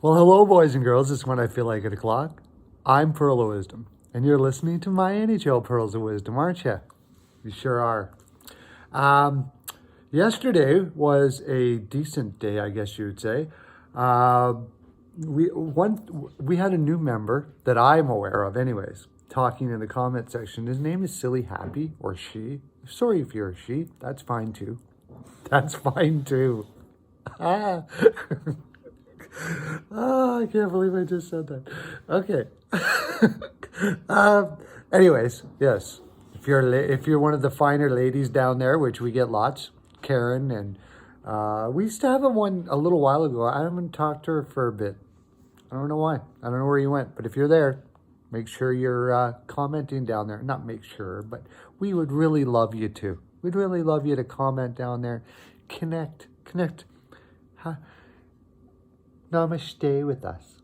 Well, hello, boys and girls. It's when I feel like 8 o'clock. I'm Pearl of Wisdom, and you're listening to my NHL Pearls of Wisdom, aren't you? You sure are. Yesterday was a decent day, I guess you would say. We had a new member that I'm aware of, anyways, talking in the comment section. His name is Silly Happy, or she. Sorry if you're a she. That's fine too. That's fine too. Ah. Oh, I can't believe I just said that. Okay. Anyways, yes. If you're one of the finer ladies down there, which we get lots, Karen, and we used to have one a little while ago. I haven't talked to her for a bit. I don't know why. I don't know where you went. But if you're there, make sure you're commenting down there. Not make sure, but we would really love you to. We'd really love you to comment down there. Connect. Namaste with us.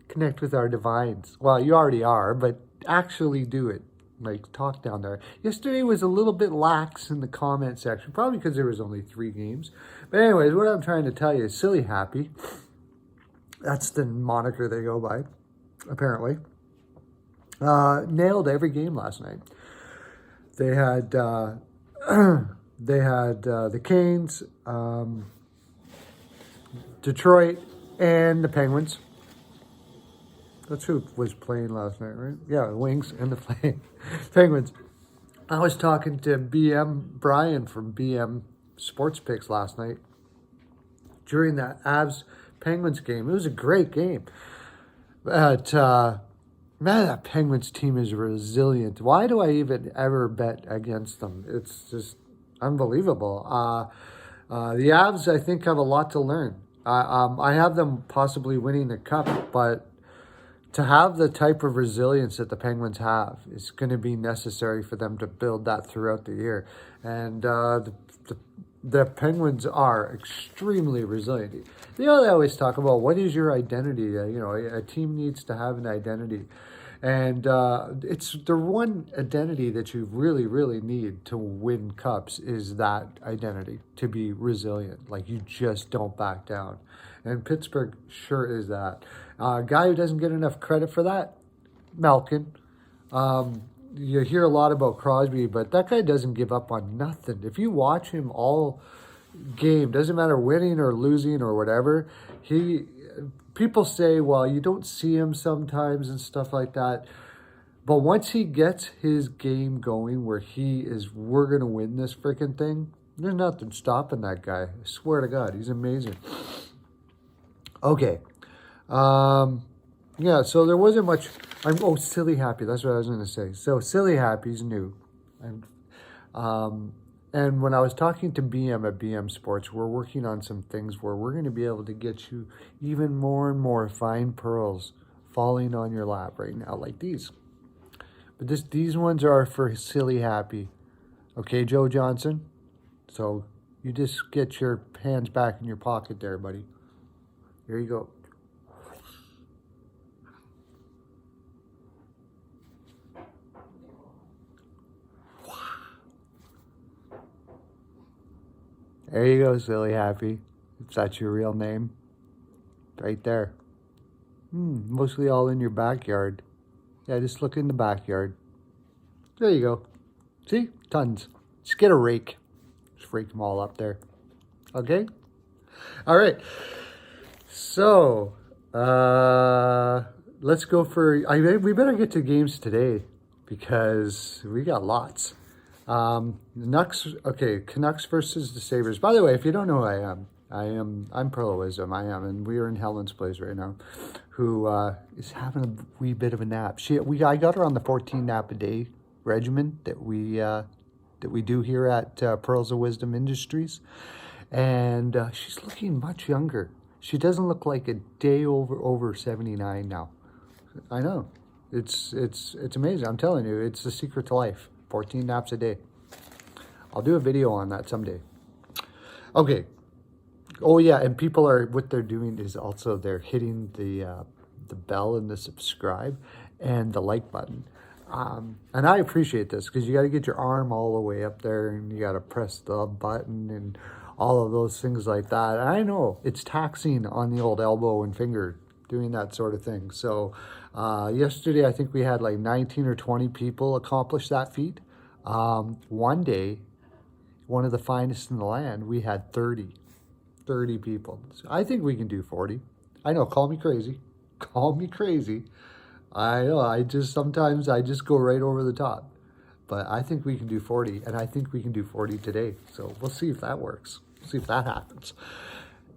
Connect with our divines. Well, you already are, but actually do it. Like, talk down there. Yesterday was a little bit lax in the comment section, probably because there was only 3 games. But anyways, what I'm trying to tell you is Silly Happy. That's the moniker they go by, apparently. Nailed every game last night. They had the Canes, Detroit, and the Penguins. That's who was playing last night, right? Yeah, the Wings and the Penguins. I was talking to Brian from BM Sports Picks last night during that Avs-Penguins game. It was a great game. But, man, that Penguins team is resilient. Why do I even ever bet against them? It's just unbelievable. The Avs, I think, have a lot to learn. I have them possibly winning the cup, but to have the type of resilience that the Penguins have is going to be necessary for them to build that throughout the year. And the Penguins are extremely resilient. They always talk about, what is your identity? A team needs to have an identity. And it's the one identity that you really, really need to win cups is that identity, to be resilient. Like, you just don't back down. And Pittsburgh sure is that. Guy who doesn't get enough credit for that, Malkin. You hear a lot about Crosby, but that guy doesn't give up on nothing. If you watch him all game, doesn't matter winning or losing or whatever, people say, well, you don't see him sometimes and stuff like that. But once he gets his game going where we're going to win this freaking thing, there's nothing stopping that guy. I swear to God, he's amazing. Okay. Yeah, so there wasn't much. Silly Happy. That's what I was going to say. So Silly Happy's new. And when I was talking to BM at BM Sports, we're working on some things where we're going to be able to get you even more and more fine pearls falling on your lap right now, like these. But these ones are for Silly Happy. Okay, Joe Johnson? So you just get your hands back in your pocket there, buddy. Here you go. There you go, Silly Happy. If that's your real name. Right there. Mostly all in your backyard. Yeah, just look in the backyard. There you go. See? Tons. Just get a rake. Just rake them all up there. Okay? All right. So, let's go we better get to games today because we got lots. Canucks versus the Sabres. By the way, if you don't know who I'm Pearl of Wisdom. And we are in Helen's place right now, who is having a wee bit of a nap. I got her on the 14 nap a day regimen that we do here at Pearls of Wisdom Industries, and she's looking much younger. She doesn't look like a day over 79 now. I know, it's amazing. I'm telling you, it's the secret to life. 14 naps a day. I'll do a video on that someday. Okay. Oh yeah, and people what they're doing is also they're hitting the bell and the subscribe and the like button. And I appreciate this because you got to get your arm all the way up there and you got to press the button and all of those things like that. And I know it's taxing on the old elbow and finger doing that sort of thing. So yesterday, I think we had like 19 or 20 people accomplish that feat. One day, one of the finest in the land, we had 30 people. So I think we can do 40. I know, call me crazy. Call me crazy. I know, sometimes I just go right over the top. But I think we can do 40, and I think we can do 40 today. So we'll see if that works. We'll see if that happens.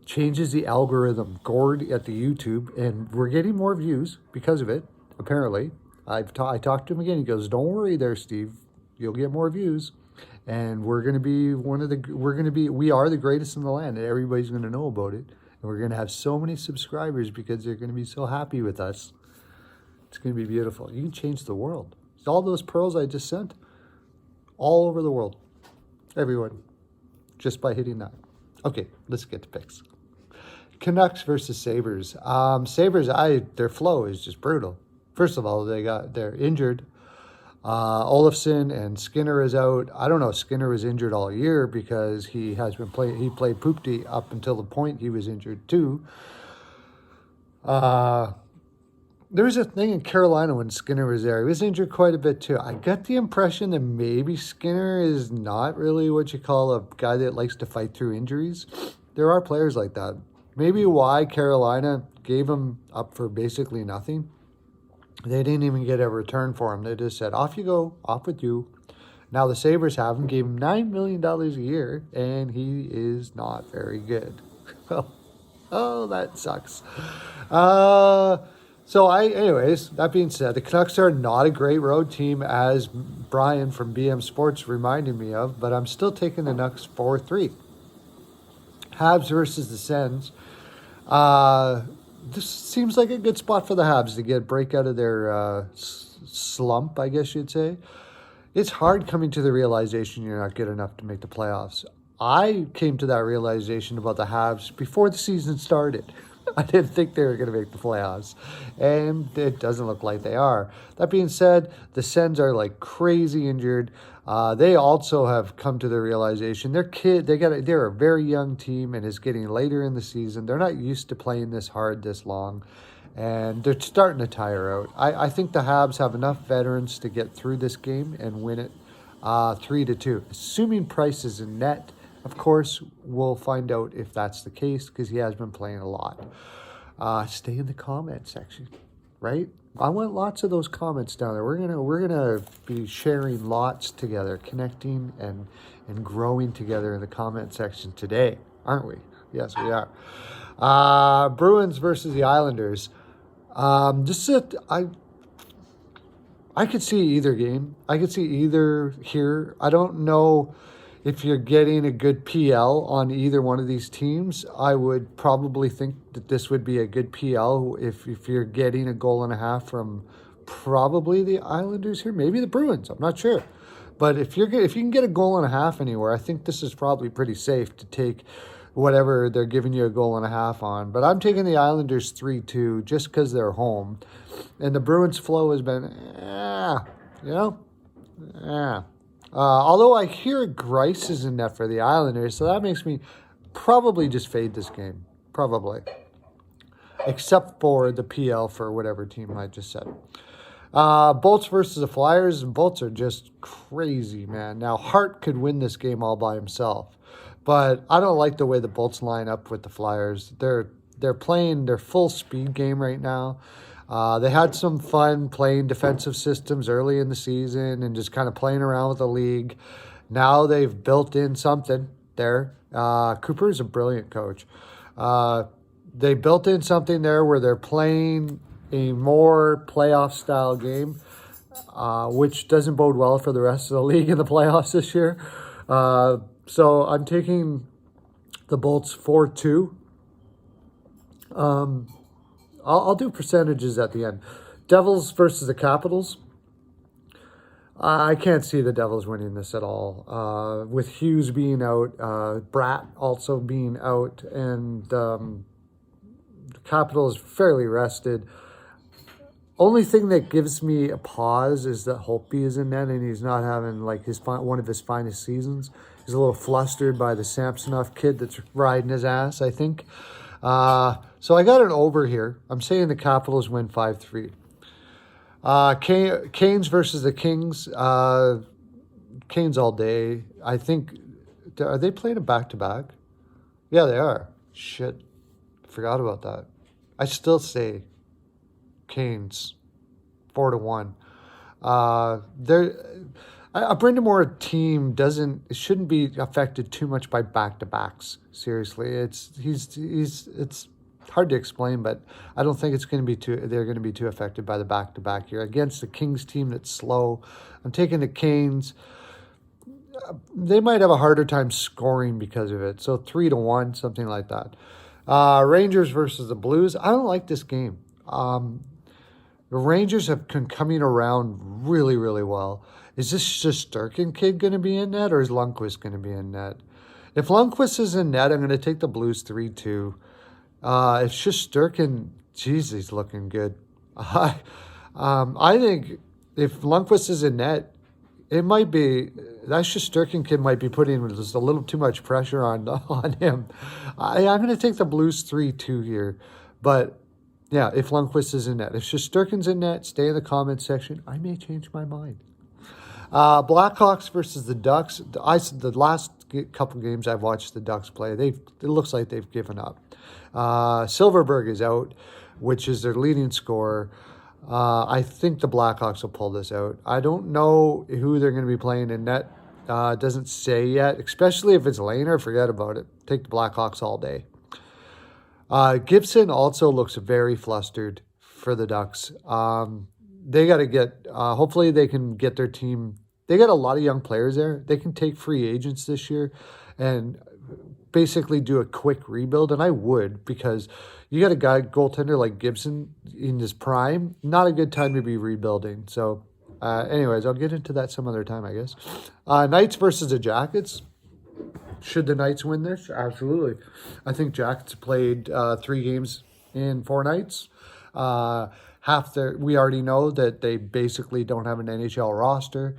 Changes the algorithm. Gord at the YouTube, and we're getting more views because of it, apparently. I talked to him again. He goes, don't worry there, Steve. You'll get more views. And we are the greatest in the land, and everybody's going to know about it. And we're going to have so many subscribers because they're going to be so happy with us. It's going to be beautiful. You can change the world. All those pearls I just sent, all over the world, everyone, just by hitting that. Okay, let's get to picks. Canucks versus Sabres. Sabres, their flow is just brutal. First of all, they're injured. Olofsson and Skinner is out. I don't know if Skinner was injured all year because he played poopty up until the point he was injured too. There was a thing in Carolina when Skinner was there. He was injured quite a bit too. I got the impression that maybe Skinner is not really what you call a guy that likes to fight through injuries. There are players like that. Maybe why Carolina gave him up for basically nothing. They didn't even get a return for him. They just said, off you go, off with you. Now the Sabres have him, gave him $9 million a year, and he is not very good. Oh, that sucks. Anyways, that being said, the Canucks are not a great road team, as Brian from BM Sports reminded me of, but I'm still taking the Canucks 4-3. Habs versus the Sens. This seems like a good spot for the Habs to break out of their slump, I guess you'd say. It's hard coming to the realization you're not good enough to make the playoffs. I came to that realization about the Habs before the season started. I didn't think they were going to make the playoffs, and it doesn't look like they are. That being said, the Sens are like crazy injured. They also have come to the realization they're a very young team, and it's getting later in the season. They're not used to playing this hard this long, and they're starting to tire out. I think the Habs have enough veterans to get through this game and win it 3-2, assuming Price is in net. Of course, we'll find out if that's the case because he has been playing a lot. Stay in the comment section, right? I want lots of those comments down there. We're gonna be sharing lots together, connecting and growing together in the comment section today, aren't we? Yes, we are. Bruins versus the Islanders. I could see either game. I could see either here. I don't know. If you're getting a good PL on either one of these teams, I would probably think that this would be a good PL if you're getting a goal and a half from probably the Islanders here, maybe the Bruins. I'm not sure. But if you can get a goal and a half anywhere, I think this is probably pretty safe to take whatever they're giving you a goal and a half on. But I'm taking the Islanders 3-2 just because they're home. And the Bruins flow has been, although I hear Grice is in net for the Islanders, so that makes me probably just fade this game. Probably. Except for the PL for whatever team I just said. Bolts versus the Flyers. Bolts are just crazy, man. Now, Hart could win this game all by himself. But I don't like the way the Bolts line up with the Flyers. They're playing their full speed game right now. They had some fun playing defensive systems early in the season and just kind of playing around with the league. Now they've built in something there. Cooper is a brilliant coach. They built in something there where they're playing a more playoff-style game, which doesn't bode well for the rest of the league in the playoffs this year. So I'm taking the Bolts 4-2. I'll do percentages at the end. Devils versus the Capitals. I can't see the Devils winning this at all. With Hughes being out, Bratt also being out, and the Capitals fairly rested. Only thing that gives me a pause is that Holtby is in net and he's not having like one of his finest seasons. He's a little flustered by the Samsonov kid that's riding his ass, I think. So I got an over here. I'm saying the Capitals win 5-3. Canes versus the Kings. Canes all day. I think, are they playing a back-to-back? Yeah, they are. Shit. Forgot about that. I still say Canes 4-1. A Brind'Amour team shouldn't be affected too much by back-to-backs. Seriously, it's hard to explain, but I don't think they're going to be too affected by the back-to-back here against the Kings team that's slow. I'm taking the Canes. They might have a harder time scoring because of it. So 3-1, something like that. Rangers versus the Blues. I don't like this game. The Rangers have been coming around really, really well. Is this Shesterkin kid going to be in net, or is Lundqvist going to be in net? If Lundqvist is in net, I'm going to take the Blues 3-2. If Shesterkin, geez, he's looking good. I think if Lundqvist is in net, it might be, that Shesterkin kid might be putting just a little too much pressure on him. I'm going to take the Blues 3-2 here. But, yeah, if Lundqvist is in net. If Shesterkin's in net, stay in the comments section. I may change my mind. Blackhawks versus the Ducks. The last couple games I've watched the Ducks play, it looks like they've given up. Silverberg is out, which is their leading scorer. I think the Blackhawks will pull this out. I don't know who they're going to be playing in net. It doesn't say yet, especially if it's Lehner. Forget about it. Take the Blackhawks all day. Gibson also looks very flustered for the Ducks. They got to get, hopefully they can get their team. They got a lot of young players there. They can take free agents this year and basically do a quick rebuild. And I would, because you got a goaltender like Gibson in his prime. Not a good time to be rebuilding. So anyways, I'll get into that some other time, I guess. Knights versus the Jackets. Should the Knights win this? Absolutely. I think Jackets played 3 games in 4 nights. We already know that they basically don't have an NHL roster.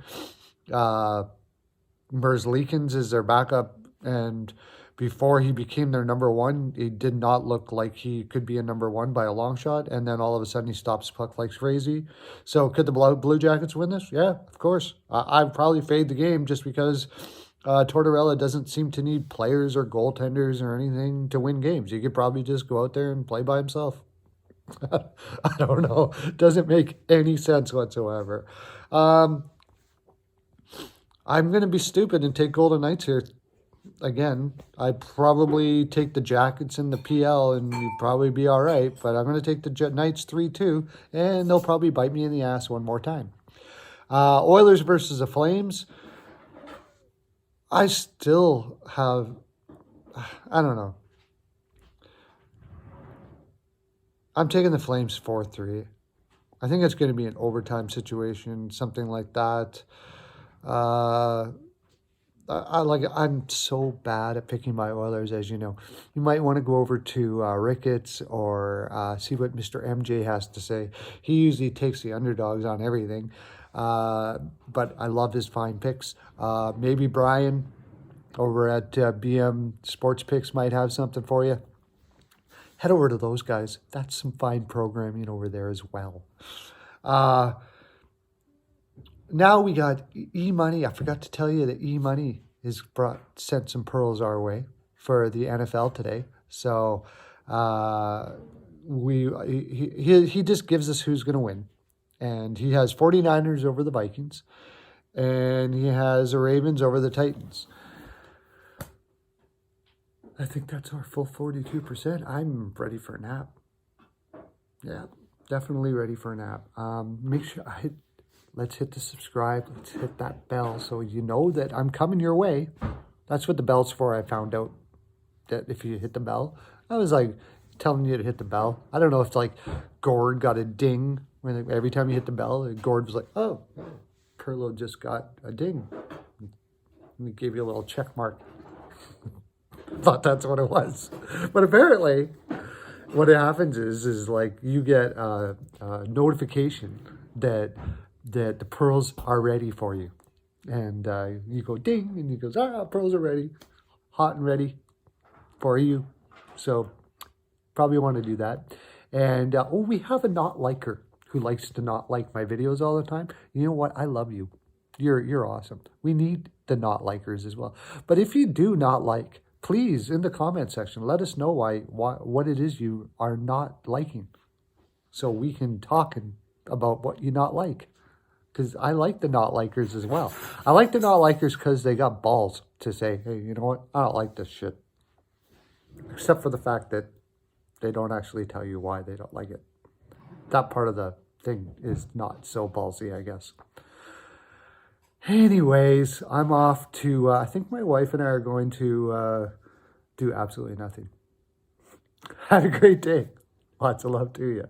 Merzlikins is their backup, and before he became their number one, he did not look like he could be a number one by a long shot, and then all of a sudden he stops puck like crazy. So could the Blue Jackets win this? Yeah, of course. I'd probably fade the game just because Tortorella doesn't seem to need players or goaltenders or anything to win games. He could probably just go out there and play by himself. I don't know. Doesn't make any sense whatsoever. I'm going to be stupid and take Golden Knights here. Again, I'd probably take the Jackets in the PL and you'd probably be all right. But I'm going to take the Knights 3-2, and they'll probably bite me in the ass one more time. Oilers versus the Flames. I still have, I don't know. I'm taking the Flames 4-3. I think it's going to be an overtime situation, something like that. I'm so bad at picking my Oilers, as you know. You might want to go over to Ricketts or see what Mr. MJ has to say. He usually takes the underdogs on everything, but I love his fine picks. Maybe Brian over at BM Sports Picks might have something for you. Head over to those guys. That's some fine programming over there as well. Now we got E-Money. I forgot to tell you that E-Money has sent some pearls our way for the NFL today. So he just gives us who's going to win. And he has 49ers over the Vikings. And he has the Ravens over the Titans. I think that's our full 42%. I'm ready for a nap. Yeah, definitely ready for a nap. Make sure let's hit the subscribe. Let's hit that bell so you know that I'm coming your way. That's what the bell's for. I found out that if you hit the bell, I was like telling you to hit the bell. I don't know if like Gord got a ding when every time you hit the bell. Gord was like, "Oh, Perlo just got a ding." And he gave you a little check mark. Thought that's what it was, but apparently, what happens is like you get a notification that the pearls are ready for you. And you go ding, and he goes, pros are ready, hot and ready for you. So probably want to do that. And we have a not liker who likes to not like my videos all the time. You know what? I love you. You're awesome. We need the not likers as well. But if you do not like, please in the comment section let us know why what it is you are not liking, so we can talk about what you not like. Because I like the not likers as well. I like the not likers because they got balls to say, hey, you know what? I don't like this shit. Except for the fact that they don't actually tell you why they don't like it. That part of the thing is not so ballsy, I guess. Anyways, I'm off to, I think my wife and I are going to do absolutely nothing. Have a great day. Lots of love to you.